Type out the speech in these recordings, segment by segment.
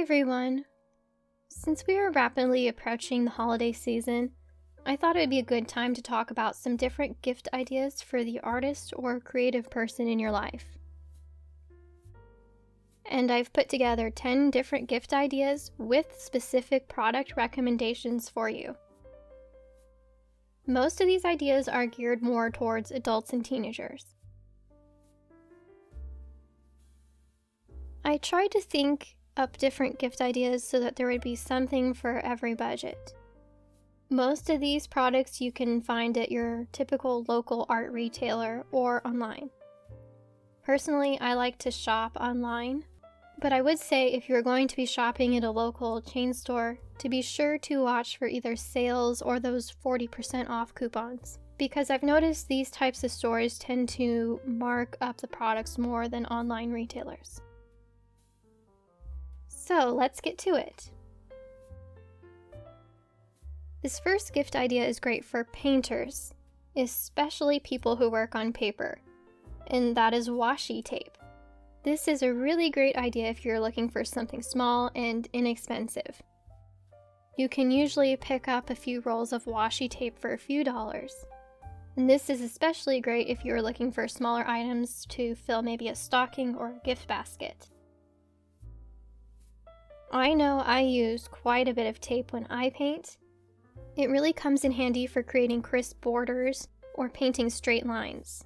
everyone! Since we are rapidly approaching the holiday season, I thought it would be a good time to talk about some different gift ideas for the artist or creative person in your life. And I've put together 10 different gift ideas with specific product recommendations for you. Most of these ideas are geared more towards adults and teenagers. I tried to think up different gift ideas so that there would be something for every budget. Most of these products you can find at your typical local art retailer or online. Personally, I like to shop online, but I would say if you're going to be shopping at a local chain store, to be sure to watch for either sales or those 40% off coupons, because I've noticed these types of stores tend to mark up the products more than online retailers. So let's get to it. This first gift idea is great for painters, especially people who work on paper, and that is washi tape. This is a really great idea if you're looking for something small and inexpensive. You can usually pick up a few rolls of washi tape for a few dollars, and this is especially great if you're looking for smaller items to fill maybe a stocking or a gift basket. I know I use quite a bit of tape when I paint. It really comes in handy for creating crisp borders or painting straight lines.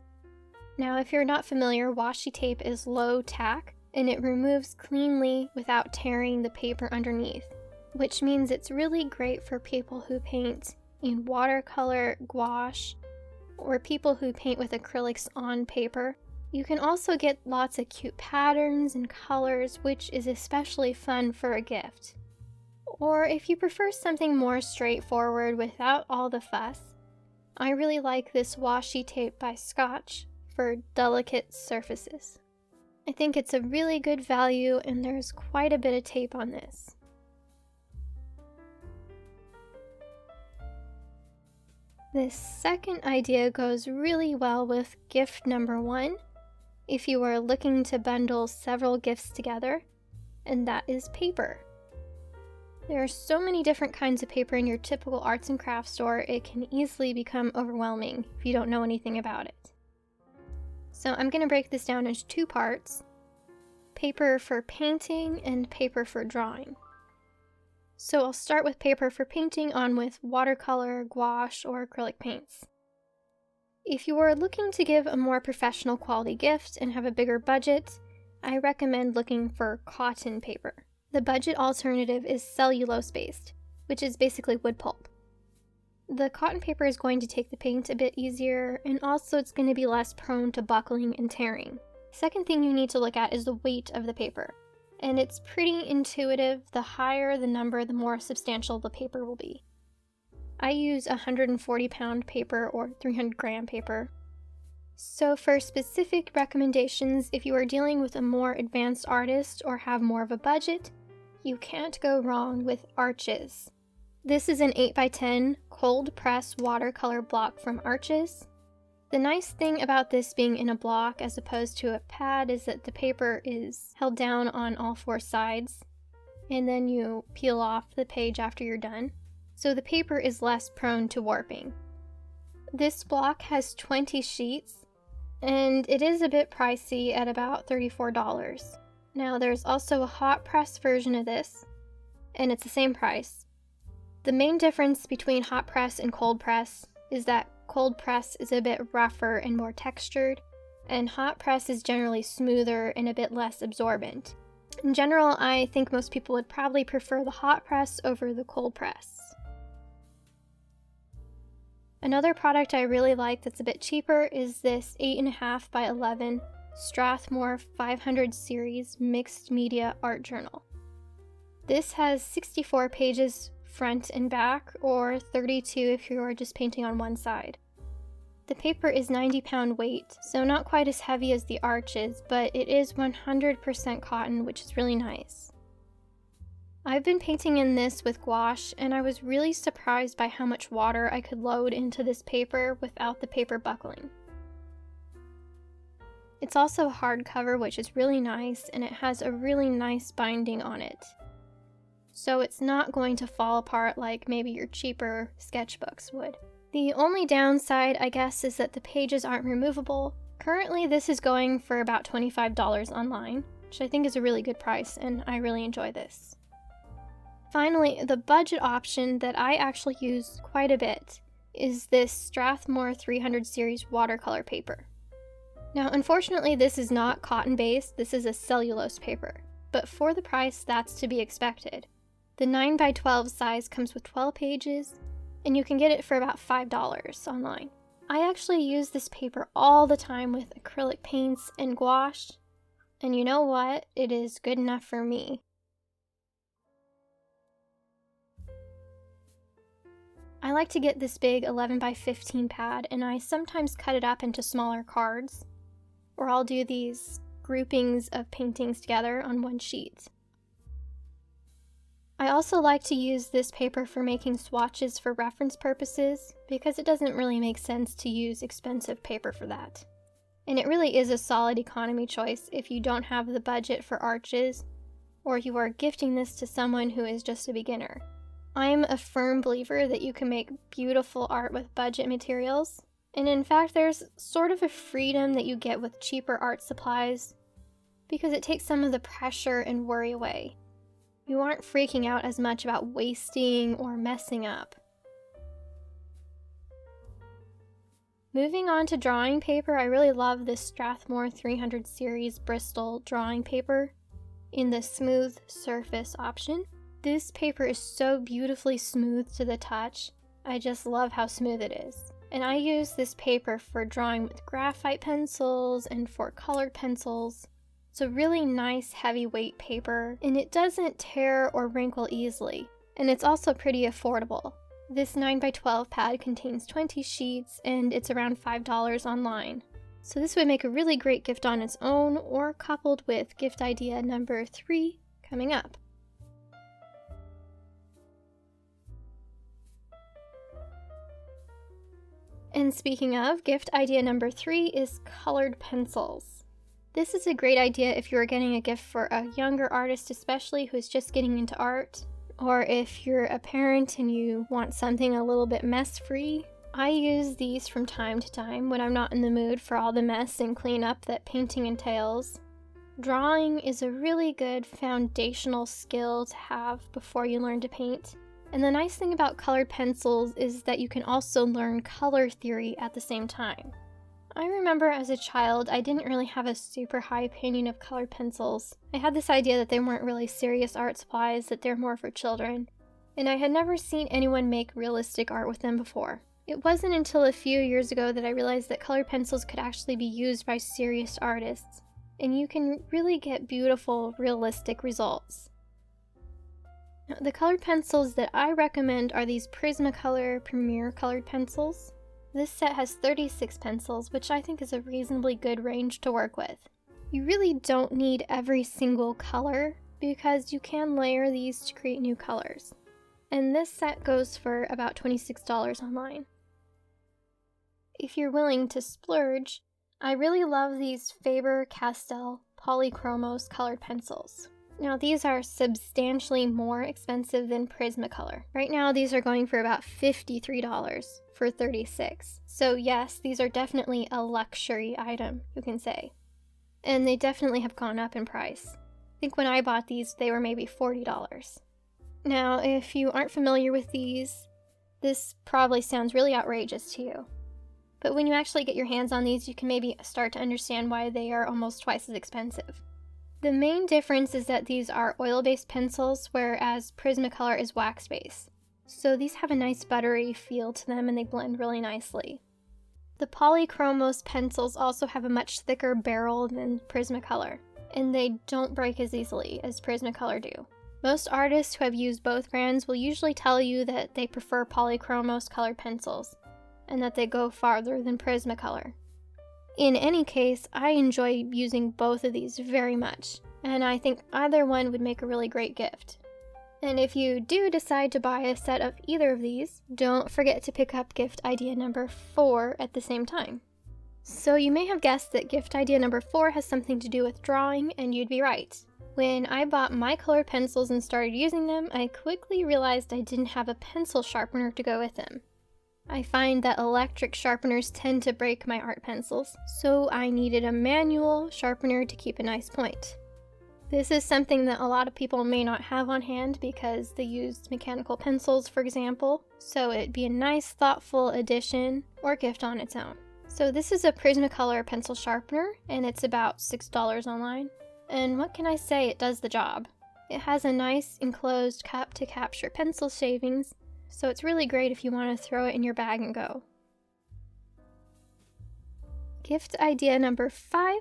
Now, if you're not familiar, washi tape is low tack and it removes cleanly without tearing the paper underneath, which means it's really great for people who paint in watercolor, gouache, or people who paint with acrylics on paper. You can also get lots of cute patterns and colors, which is especially fun for a gift. Or if you prefer something more straightforward without all the fuss, I really like this washi tape by Scotch for delicate surfaces. I think it's a really good value and there's quite a bit of tape on this. This second idea goes really well with gift number 1 if you are looking to bundle several gifts together, and that is paper. There are so many different kinds of paper in your typical arts and crafts store, it can easily become overwhelming if you don't know anything about it. So I'm going to break this down into 2 parts: paper for painting and paper for drawing. So I'll start with paper for painting on with watercolor, gouache, or acrylic paints. If you are looking to give a more professional quality gift and have a bigger budget, I recommend looking for cotton paper. The budget alternative is cellulose-based, which is basically wood pulp. The cotton paper is going to take the paint a bit easier, and also it's going to be less prone to buckling and tearing. Second thing you need to look at is the weight of the paper, and it's pretty intuitive. The higher the number, the more substantial the paper will be. I use 140-pound paper or 300-gram paper. So for specific recommendations, if you are dealing with a more advanced artist or have more of a budget, you can't go wrong with Arches. This is an 8x10 cold press watercolor block from Arches. The nice thing about this being in a block as opposed to a pad is that the paper is held down on all 4 sides, and then you peel off the page after you're done, so the paper is less prone to warping. This block has 20 sheets, and it is a bit pricey at about $34. Now there's also a hot press version of this, and it's the same price. The main difference between hot press and cold press is that cold press is a bit rougher and more textured, and hot press is generally smoother and a bit less absorbent. In general, I think most people would probably prefer the hot press over the cold press. Another product I really like that's a bit cheaper is this 8.5 by 11 Strathmore 500 series mixed media art journal. This has 64 pages front and back, or 32 if you are just painting on one side. The paper is 90-pound weight, so not quite as heavy as the Arches, but it is 100% cotton, which is really nice. I've been painting in this with gouache, and I was really surprised by how much water I could load into this paper without the paper buckling. It's also hardcover, which is really nice, and it has a really nice binding on it. so it's not going to fall apart like maybe your cheaper sketchbooks would. The only downside, I guess, is that the pages aren't removable. Currently, this is going for about $25 online, which I think is a really good price, and I really enjoy this. Finally, the budget option that I actually use quite a bit is this Strathmore 300 series watercolor paper. Now, unfortunately, this is not cotton-based, this is a cellulose paper, but for the price, that's to be expected. The 9x12 size comes with 12 pages, and you can get it for about $5 online. I actually use this paper all the time with acrylic paints and gouache, and you know what? It is good enough for me. I like to get this big 11x15 pad, and I sometimes cut it up into smaller cards, or I'll do these groupings of paintings together on one sheet. I also like to use this paper for making swatches for reference purposes, because it doesn't really make sense to use expensive paper for that. And it really is a solid economy choice if you don't have the budget for arches, or you are gifting this to someone who is just a beginner. I'm a firm believer that you can make beautiful art with budget materials, and in fact there's sort of a freedom that you get with cheaper art supplies because it takes some of the pressure and worry away. You aren't freaking out as much about wasting or messing up. Moving on to drawing paper, I really love this Strathmore 300 series Bristol drawing paper in the smooth surface option. This paper is so beautifully smooth to the touch. I just love how smooth it is. And I use this paper for drawing with graphite pencils and for colored pencils. It's a really nice heavyweight paper, and it doesn't tear or wrinkle easily. And it's also pretty affordable. This 9x12 pad contains 20 sheets, and it's around $5 online. So this would make a really great gift on its own, or coupled with gift idea number 3 coming up. And speaking of, gift idea number 3 is colored pencils. This is a great idea if you are getting a gift for a younger artist especially who's just getting into art, or if you're a parent and you want something a little bit mess-free. I use these from time to time when I'm not in the mood for all the mess and cleanup that painting entails. Drawing is a really good foundational skill to have before you learn to paint. And the nice thing about colored pencils is that you can also learn color theory at the same time. I remember as a child, I didn't really have a super high opinion of colored pencils. I had this idea that they weren't really serious art supplies, that they're more for children. And I had never seen anyone make realistic art with them before. It wasn't until a few years ago that I realized that colored pencils could actually be used by serious artists. And you can really get beautiful, realistic results. Now, the colored pencils that I recommend are these Prismacolor Premier colored pencils. This set has 36 pencils, which I think is a reasonably good range to work with. You really don't need every single color because you can layer these to create new colors. And this set goes for about $26 online. If you're willing to splurge, I really love these Faber-Castell Polychromos colored pencils. Now these are substantially more expensive than Prismacolor. Right now these are going for about $53 for 36. So yes, these are definitely a luxury item, you can say. And they definitely have gone up in price. I think when I bought these, they were maybe $40. Now, if you aren't familiar with these, this probably sounds really outrageous to you. But when you actually get your hands on these, you can maybe start to understand why they are almost twice as expensive. The main difference is that these are oil-based pencils, whereas Prismacolor is wax-based. So these have a nice buttery feel to them and they blend really nicely. The Polychromos pencils also have a much thicker barrel than Prismacolor, and they don't break as easily as Prismacolor do. Most artists who have used both brands will usually tell you that they prefer Polychromos colored pencils, and that they go farther than Prismacolor. In any case, I enjoy using both of these very much, and I think either one would make a really great gift. And if you do decide to buy a set of either of these, don't forget to pick up gift idea number 4 at the same time. So you may have guessed that gift idea number 4 has something to do with drawing, and you'd be right. When I bought my colored pencils and started using them, I quickly realized I didn't have a pencil sharpener to go with them. I find that electric sharpeners tend to break my art pencils, so I needed a manual sharpener to keep a nice point. This is something that a lot of people may not have on hand because they used mechanical pencils, for example, so it'd be a nice, thoughtful addition or gift on its own. So this is a Prismacolor pencil sharpener, and it's about $6 online. And what can I say, it does the job. It has a nice enclosed cup to capture pencil shavings, so it's really great if you want to throw it in your bag and go. Gift idea number 5.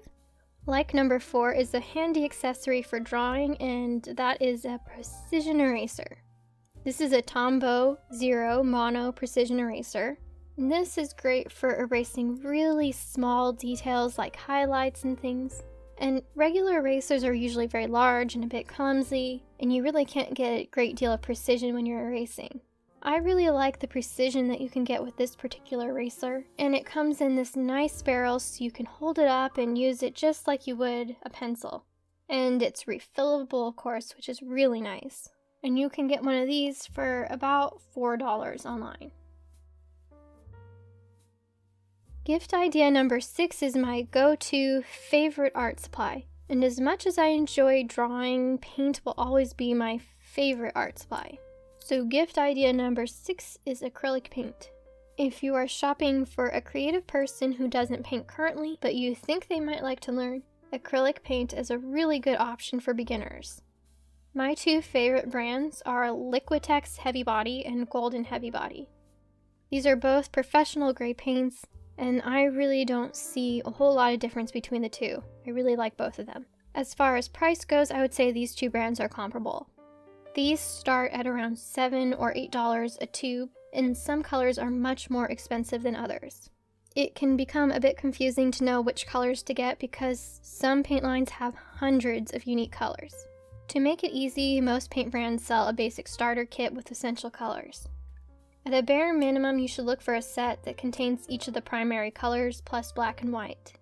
Like number 4, is a handy accessory for drawing, and that is a precision eraser. This is a Tombow Zero Mono Precision eraser. And this is great for erasing really small details like highlights and things. And regular erasers are usually very large and a bit clumsy, and you really can't get a great deal of precision when you're erasing. I really like the precision that you can get with this particular eraser, and it comes in this nice barrel so you can hold it up and use it just like you would a pencil. And it's refillable, of course, which is really nice. And you can get one of these for about $4 online. Gift idea number 6 is my go-to favorite art supply. And as much as I enjoy drawing, paint will always be my favorite art supply. So gift idea number 6 is acrylic paint. If you are shopping for a creative person who doesn't paint currently, but you think they might like to learn, acrylic paint is a really good option for beginners. My 2 favorite brands are Liquitex Heavy Body and Golden Heavy Body. These are both professional grade paints, and I really don't see a whole lot of difference between the two. I really like both of them. As far as price goes, I would say these 2 brands are comparable. These start at around $7 or $8 a tube, and some colors are much more expensive than others. It can become a bit confusing to know which colors to get because some paint lines have hundreds of unique colors. To make it easy, most paint brands sell a basic starter kit with essential colors. At a bare minimum, you should look for a set that contains each of the primary colors plus black and white.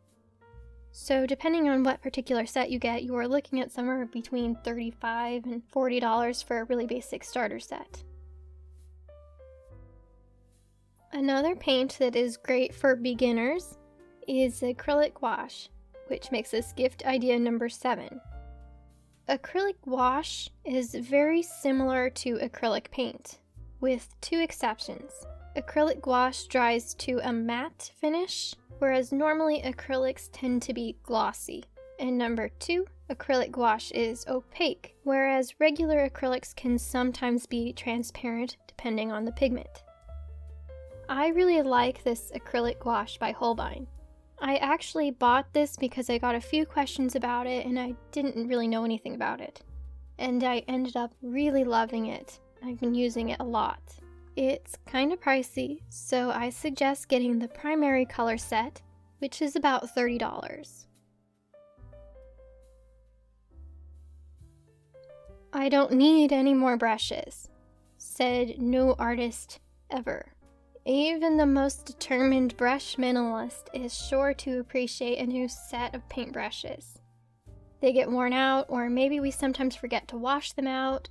So depending on what particular set you get, you are looking at somewhere between $35 and $40 for a really basic starter set. Another paint that is great for beginners is acrylic gouache, which makes this gift idea number 7. Acrylic gouache is very similar to acrylic paint, with 2 exceptions. Acrylic gouache dries to a matte finish, whereas normally acrylics tend to be glossy. And number 2, acrylic gouache is opaque, whereas regular acrylics can sometimes be transparent depending on the pigment. I really like this acrylic gouache by Holbein. I actually bought this because I got a few questions about it and I didn't really know anything about it. And I ended up really loving it. I've been using it a lot. It's kind of pricey, so I suggest getting the primary color set, which is about $30. I don't need any more brushes, said no artist ever. Even the most determined brush minimalist is sure to appreciate a new set of paintbrushes. They get worn out, or maybe we sometimes forget to wash them out.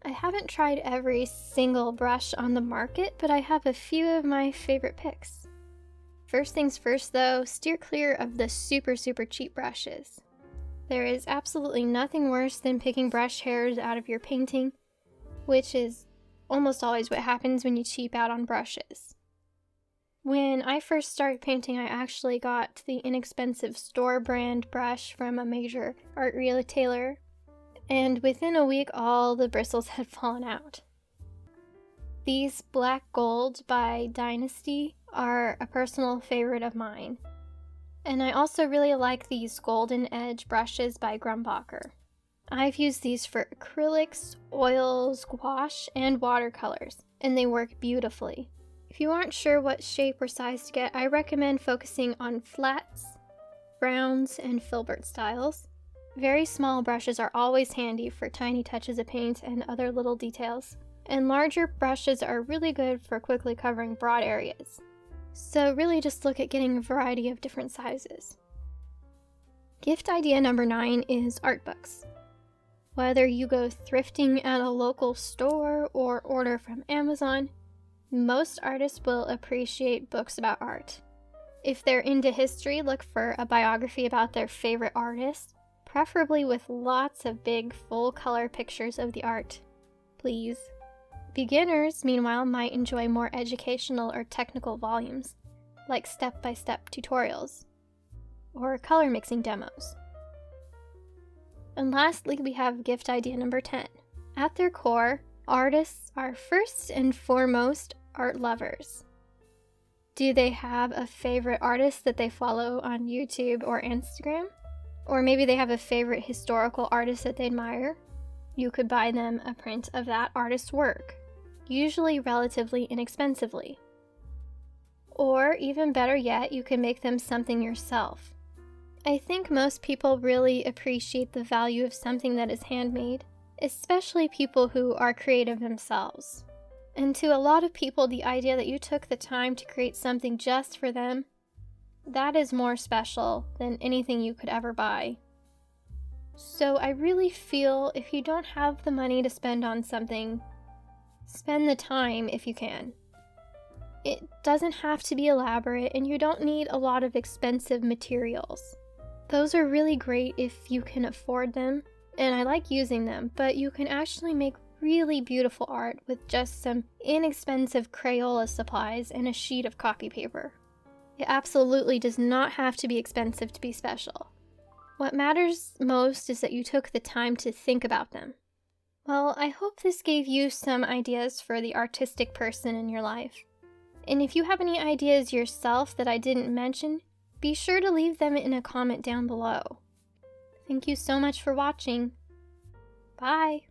I haven't tried every single brush on the market, but I have a few of my favorite picks. First things first though, steer clear of the super cheap brushes. There is absolutely nothing worse than picking brush hairs out of your painting, which is almost always what happens when you cheap out on brushes. When I first started painting, I actually got the inexpensive store brand brush from a major art retailer, and within a week all the bristles had fallen out. These Black Gold by Dynasty are a personal favorite of mine. And I also really like these Golden Edge brushes by Grumbacher. I've used these for acrylics, oils, gouache, and watercolors, and they work beautifully. If you aren't sure what shape or size to get, I recommend focusing on flats, rounds, and filbert styles. Very small brushes are always handy for tiny touches of paint and other little details, and larger brushes are really good for quickly covering broad areas. So really just look at getting a variety of different sizes. Gift idea number 9 is art books. Whether you go thrifting at a local store or order from Amazon, most artists will appreciate books about art. If they're into history, look for a biography about their favorite artist, preferably with lots of big, full-color pictures of the art. Please. Beginners, meanwhile, might enjoy more educational or technical volumes, like step-by-step tutorials, or color mixing demos. And lastly, we have gift idea number 10. At their core, artists are first and foremost art lovers. Do they have a favorite artist that they follow on YouTube or Instagram? Or maybe they have a favorite historical artist that they admire? You could buy them a print of that artist's work, usually relatively inexpensively. Or even better yet, you can make them something yourself. I think most people really appreciate the value of something that is handmade, especially people who are creative themselves. And to a lot of people, the idea that you took the time to create something just for them, that is more special than anything you could ever buy. So I really feel if you don't have the money to spend on something, spend the time if you can. It doesn't have to be elaborate, and you don't need a lot of expensive materials. Those are really great if you can afford them, and I like using them, but you can actually make really beautiful art with just some inexpensive Crayola supplies and a sheet of copy paper. It absolutely does not have to be expensive to be special. What matters most is that you took the time to think about them. Well, I hope this gave you some ideas for the artistic person in your life. And if you have any ideas yourself that I didn't mention, be sure to leave them in a comment down below. Thank you so much for watching. Bye!